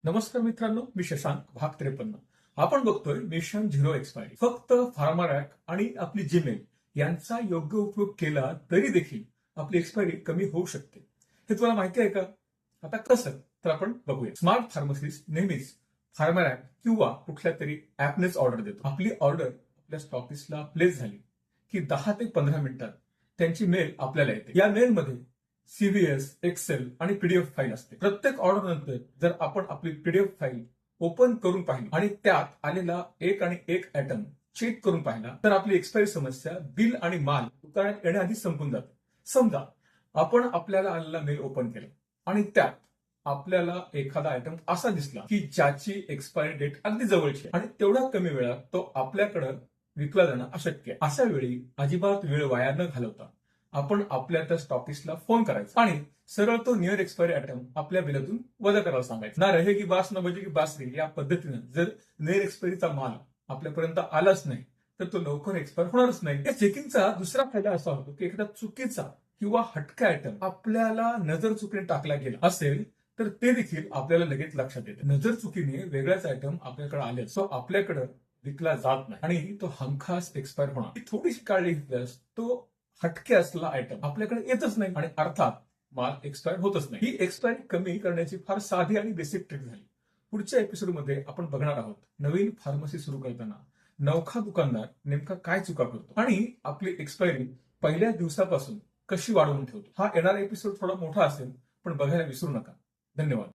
नमस्कार मित्रांनो, मी शशांक, भाग 53. आपण बघतोय मिशन झिरो एक्सपायरी. फक्त फार्मारॅक आणि आपली जीमेल यांचा योग्य उपयोग केला तरी देखील आपली एक्सपायरी कमी होऊ शकते. हे तुम्हाला माहिती आहे का? आता कसं तर आपण बघूया. स्मार्ट फार्मसिस्ट नेहमीच फार्मारॅक किंवा कुठल्या तरी ऍपनेच ऑर्डर देतो. आपली ऑर्डर आपल्या स्टॉकिस्टला प्लेस झाली की 10 ते 15 मिनिटात त्यांची मेल आपल्याला येते. या मेलमध्ये सीव्हीएस, एक्सेल आणि पीडीएफ फाईल असते. प्रत्येक ऑर्डर नंतर जर आपण आपली पीडीएफ फाईल ओपन करून पाहिली आणि त्यात आलेला एक आयटम चेक करून पाहिला तर आपली एक्सपायरी समस्या बिल आणि माल दुकानात येण्याआधी संपून जाते. समजा आपण आपल्याला आलेला मेल ओपन केला आणि त्यात आपल्याला एखादा आयटम असा दिसला की ज्याची एक्सपायरी डेट अगदी जवळची आहे आणि तेवढ्या कमी वेळात तो आपल्याकडे विकला जाणं अशक्य आहे. अशा वेळी अजिबात वेळ वाया न घालवता आपण आपल्या त्या स्टॉकिस्टला फोन करायचा आणि सरळ तो नियर एक्सपायरी आयटम आपल्या बिलातून वजा करायला सांगायचं. ना रहे की बास न बजे की बासरी या पद्धतीनं जर नियर एक्सपायरीचा माल आपल्यापर्यंत आलाच नाही तर तो लवकर एक्सपायर होणारच नाही. या चेकिंगचा दुसरा फायदा असा होतो की एखादा चुकीचा किंवा हटका आयटम आपल्याला नजर चुकीने टाकला गेला असेल तर ते देखील आपल्याला लगेच लक्षात येते. नजर चुकीने वेगळाच आयटम आपल्याकडे आले तो आपल्याकडे विकला जात नाही आणि तो हमखास एक्सपायर होणार. थोडीशी काळजी घेतल्यास तो हटके असलेला आयटम आपल्याकडे येतच नाही आणि अर्थात माल एक्सपायर होतच नाही. ही एक्सपायरी कमी करण्याची फार साधी आणि बेसिक ट्रिक झाली. पुढच्या एपिसोडमध्ये आपण बघणार आहोत नवीन फार्मसी सुरू करताना नवखा दुकानदार नेमका काय चुका करतो आणि आपली एक्सपायरी पहिल्या दिवसापासून कशी वाढवून ठेवतो. हा येणारा एपिसोड थोडा मोठा असेल पण बघायला विसरू नका. धन्यवाद.